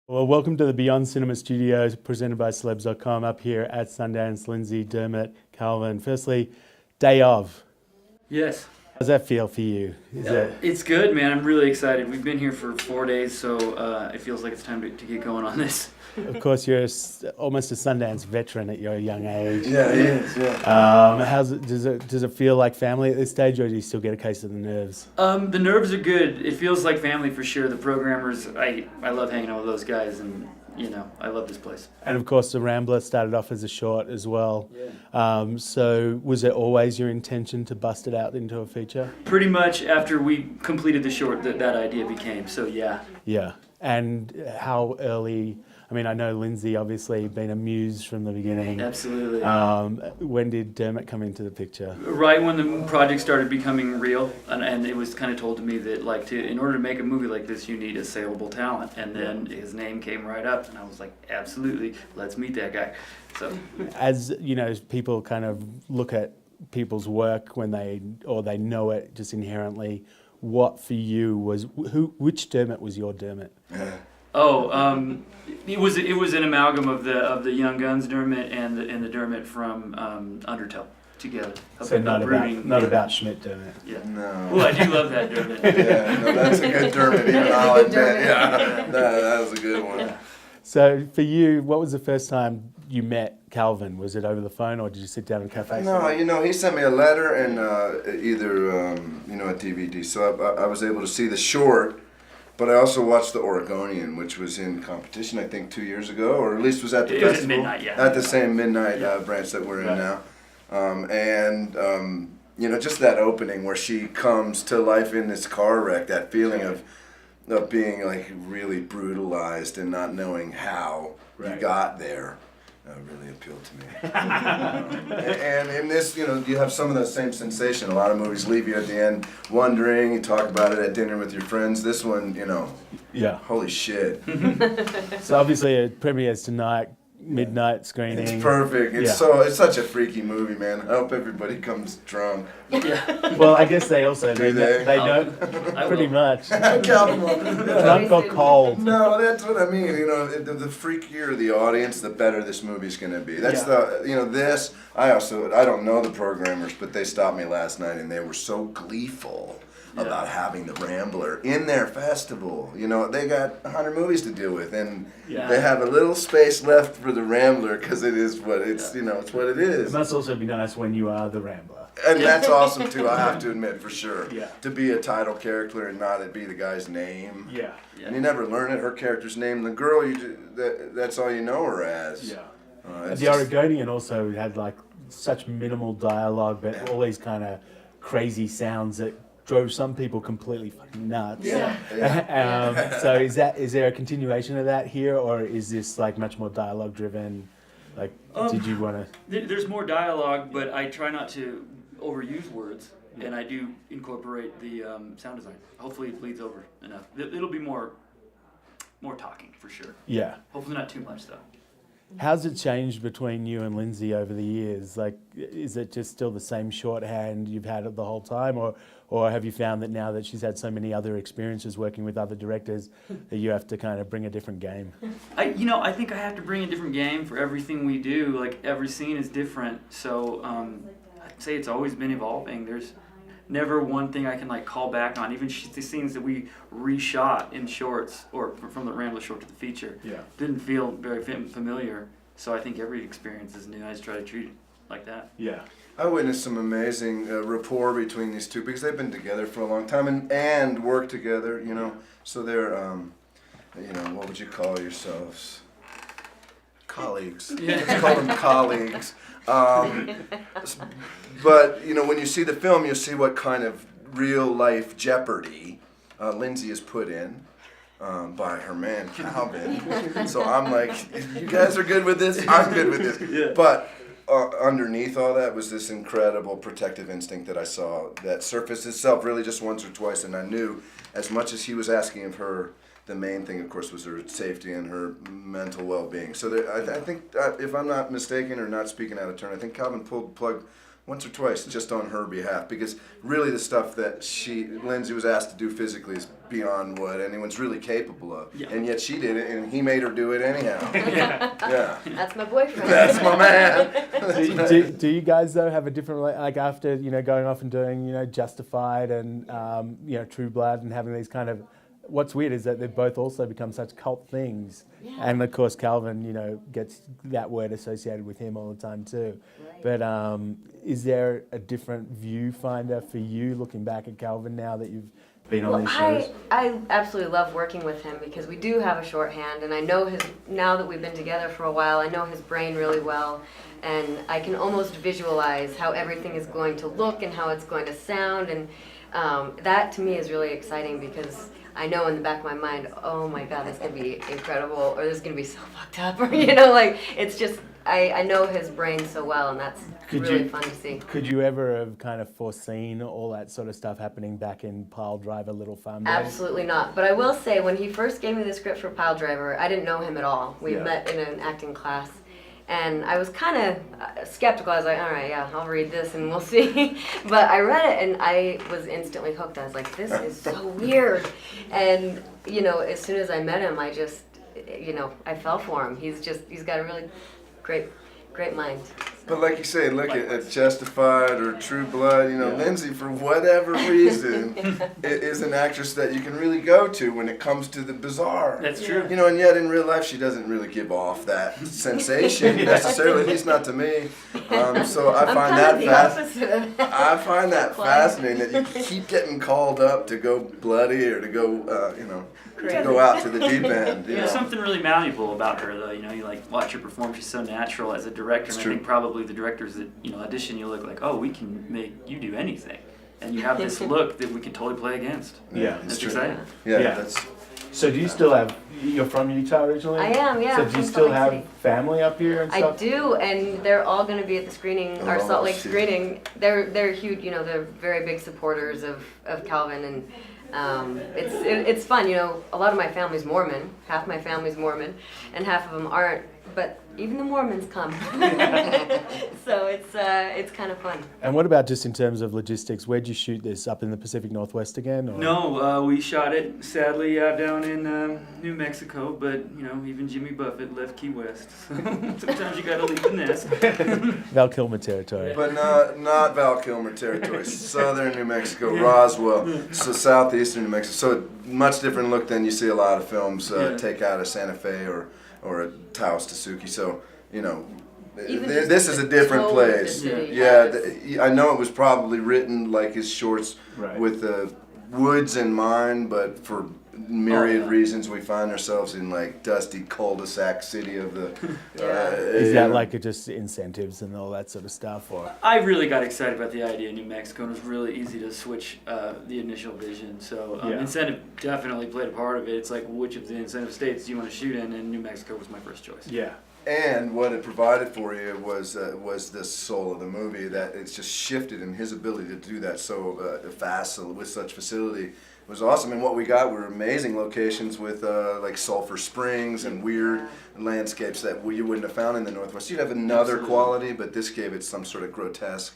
Well, welcome to the Beyond Cinema Studios presented by Celebs.com up here at Sundance. Lindsay, Dermot, Calvin. Firstly, day of. Yes. How's that feel for you? It's good, man. I'm really excited. We've been here for 4 days, so it feels like it's time to get going on this. Of course, you're almost a Sundance veteran at your young age. Yeah, he is. Yeah. Does it feel like family at this stage, or do you still get a case of the nerves? The nerves are good. It feels like family for sure. The programmers, I love hanging out with those guys, and I love this place. And of course, the Rambler started off as a short as well. Yeah. So was it always your intention to bust it out into a feature? Pretty much after we completed the short, that idea became. So yeah. Yeah. And how early? I mean, I know Lindsay obviously been a muse from the beginning. Absolutely. When did Dermot come into the picture? Right when the project started becoming real, and it was kind of told to me that in order to make a movie like this, you need a saleable talent. And then his name came right up, and I was like, absolutely, let's meet that guy. So, as you know, people kind of look at people's work when they know it just inherently. What for you was which Dermot was your Dermot? It was an amalgam of the Young Guns Dermot and the Dermot from Undertow together. So not about Schmidt Dermot. Yeah. No. Well, I do love that Dermot. Yeah, no, that's a good Dermot. Even I'll admit. Yeah, that was a good one. Yeah. So for you, what was the first time you met Calvin? Was it over the phone, or did you sit down in a cafe? No, he sent me a letter and either a DVD. So I was able to see the short, but I also watched the Oregonian, which was in competition I think 2 years ago, or at least was at the It was festival. at midnight, yeah. At the same midnight branch that we're in now, just that opening where she comes to life in this car wreck, that feeling of being like really brutalized and not knowing how you got there. Really appealed to me. And in this, you have some of the same sensation. A lot of movies leave you at the end wondering. You talk about it at dinner with your friends. This one, Yeah. holy shit. So obviously it premieres tonight, midnight screening. It's perfect. It's such a freaky movie, man. I hope everybody comes drunk. Yeah. Well, I guess they also Do they they? know I pretty will. much. Calvin won't. Drunk or cold. No, that's what I mean. The freakier the audience, the better this movie's gonna be. That's this. I don't know the programmers, but they stopped me last night and they were so gleeful about having the Rambler in their festival. They got 100 movies to deal with, and they have a little space left for the Rambler because it is what it's. It's what it is. It must also be nice when you are the Rambler. And that's awesome too. I have to admit, for sure. Yeah. To be a title character and not it be the guy's name. Yeah. And you never learn it. Her character's name. The girl, that's all you know her as. Yeah. It's The just- Oregonian also had like such minimal dialogue, but all these kind of crazy sounds that drove some people completely fucking nuts. Yeah. So is there a continuation of that here, or is this like much more dialogue driven? Like, did you want to? There's more dialogue, but I try not to overuse words, and I do incorporate the sound design. Hopefully it bleeds over enough. It'll be more talking for sure. Yeah. Hopefully not too much though. How's it changed between you and Lindsay over the years? Like, is it just still the same shorthand you've had it the whole time, or have you found that now that she's had so many other experiences working with other directors that you have to kind of bring a different game? I think I have to bring a different game for everything we do. Like every scene is different, so I'd say it's always been evolving. There's never one thing I can call back on. Even the scenes that we reshot in shorts or from the Rambler short to the feature didn't feel very familiar. So I think every experience is new. I just try to treat it like that. Yeah. I witnessed some amazing rapport between these two because they've been together for a long time and work together. So they're what would you call yourselves? Colleagues. Let's call them colleagues. But when you see the film, you'll see what kind of real life jeopardy Lindsay is put in by her man Calvin. So I'm like, you guys are good with this. I'm good with this. Yeah. But underneath all that was this incredible protective instinct that I saw that surfaced itself really just once or twice, and I knew as much as he was asking of her, the main thing, of course, was her safety and her mental well-being. So I think, if I'm not mistaken or not speaking out of turn, I think Calvin pulled the plug once or twice just on her behalf, because really the stuff that Lindsay was asked to do physically is beyond what anyone's really capable of. Yeah. And yet she did it, and he made her do it anyhow. Yeah. That's my boyfriend. That's my man. Do you guys though have a different like after going off and doing Justified and True Blood and having these kind of, what's weird is that they've both also become such cult things, and of course Calvin gets that word associated with him all the time too. Right. But is there a different viewfinder for you looking back at Calvin now that you've been on these shows? I absolutely love working with him because we do have a shorthand, and I know now that we've been together for a while, I know his brain really well, and I can almost visualize how everything is going to look and how it's going to sound, and that to me is really exciting because I know in the back of my mind, oh my God, that's going to be incredible, or this is going to be so fucked up, or it's just, I know his brain so well, and that's really fun to see. Could you ever have kind of foreseen all that sort of stuff happening back in Pile Driver, Little Farm days? Absolutely not. But I will say, when he first gave me the script for Pile Driver, I didn't know him at all. We met in an acting class, and I was kind of skeptical. I was like, all right, yeah, I'll read this and we'll see. But I read it, and I was instantly hooked. I was like, this is so weird. And, as soon as I met him, I just, I fell for him. He's got a really great mind. But like you say, look at Justified or True Blood, Lindsay, for whatever reason, is an actress that you can really go to when it comes to the bizarre. That's true. And yet in real life she doesn't really give off that sensation necessarily, at least not to me. So I find I find that fascinating that you keep getting called up to go bloody or to go, to go out to the deep end. There's something really malleable about her, though. You watch her perform. She's so natural as a director. It's and true. I think probably the directors that audition you look like, oh, we can make you do anything, and you have this look that we can totally play against. Yeah, It's true. exciting. Yeah. So do you still have, you're from Utah originally? I am, yeah. So I'm do you from still Salt Lake have City. family up here and I stuff? do, and they're all going to be at the screening, our Oh, Salt Lake shit. screening. They're huge, they're very big supporters of Calvin, and it's fun. A lot of my family's Mormon, half my family's Mormon, and half of them aren't. But even the Mormons come, so it's kind of fun. And what about just in terms of logistics? Where'd you shoot this? Up in the Pacific Northwest again? Or? No, we shot it sadly down in New Mexico, but even Jimmy Buffett left Key West. So sometimes you gotta leave the nest. Val Kilmer territory. But not Val Kilmer territory. Southern New Mexico, Roswell, so southeastern New Mexico. So much different look than you see a lot of films take out of Santa Fe or a Taos Tasuki. So this is a different totally place. city. I know it was probably written like his shorts Right. with the woods in mind, but for myriad reasons we find ourselves in like dusty cul-de-sac city of the Is that like just incentives and all that sort of stuff? Or I really got excited about the idea of New Mexico, and it was really easy to switch the initial vision. So incentive definitely played a part of it. It's like, which of the incentive states do you want to shoot in? And New Mexico was my first choice. yeah. And what it provided for you was the soul of the movie, that it's just shifted, and his ability to do that so fast with such facility was awesome. And what we got were amazing locations with like Sulphur Springs and weird landscapes that you wouldn't have found in the Northwest. You'd have another quality, but this gave it some sort of grotesque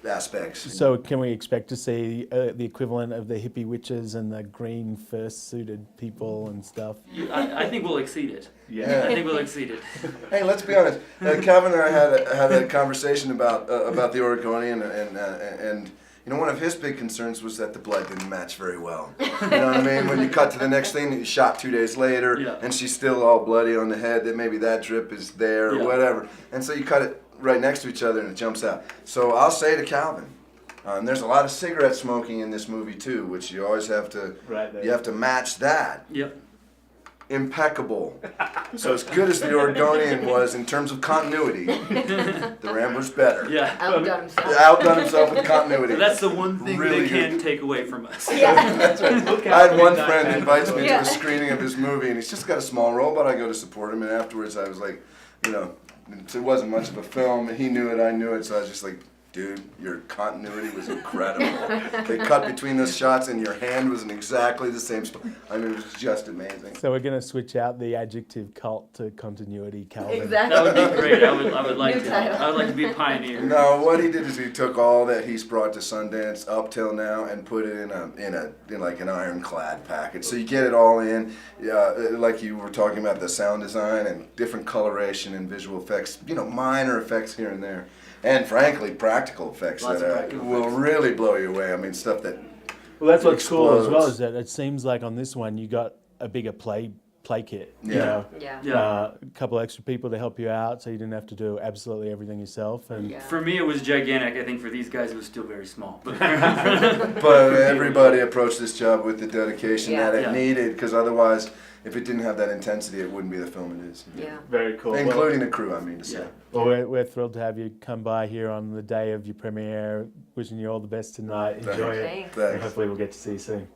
aspects. So can we expect to see the equivalent of the hippie witches and the green fur-suited people and stuff? I think we'll exceed it. Yeah. I think we'll exceed it. Hey, let's be honest. Calvin and I had a conversation about the Oregonian, and one of his big concerns was that the blood didn't match very well. You know what I mean? When you cut to the next thing, you shot 2 days later, and she's still all bloody on the head, that maybe that drip is there or whatever. And so you cut it right next to each other and it jumps out. So I'll say to Calvin, there's a lot of cigarette smoking in this movie too, which you always have to, you have to match that. Yep. Impeccable. So as good as the Oregonian was in terms of continuity, the Rambler's better. Yeah. Outdone himself. Outdone himself with continuity. So that's the one thing Really they can't good. take away from us. Yeah. That's right. I had one friend who invites me to Yeah. a screening of his movie, and he's just got a small role, but I go to support him. And afterwards, I was like, it wasn't much of a film. He knew it, I knew it, so I was just like, dude, your continuity was incredible. They cut between those shots and your hand was in exactly the same spot. I mean, it was just amazing. So we're going to switch out the adjective cult to continuity, Calvin. Exactly. That would be great. I would like New to. title. I would like to be a pioneer. No, what he did is he took all that he's brought to Sundance up till now and put it in like an ironclad package. So you get it all in, like you were talking about the sound design and different coloration and visual effects, minor effects here and there. And frankly, practical effects Lots of that practical will effects. really blow you away. I mean, stuff that Well, that's what's cool as well, explodes. is that it seems like on this one you got a bigger play kit. You Yeah. know? Yeah. Yeah. A couple extra people to help you out, so you didn't have to do absolutely everything yourself. And Yeah. For me, it was gigantic. I think for these guys, it was still very small. But But everybody approached this job with the dedication Yeah. that it Yeah. needed, because otherwise, if it didn't have that intensity, it wouldn't be the film it is. Yeah. very cool. Including the crew, I mean to say. Yeah. Well, we're thrilled to have you come by here on the day of your premiere. Wishing you all the best tonight. Enjoy it. Thanks. And Thanks. hopefully we'll get to see you soon.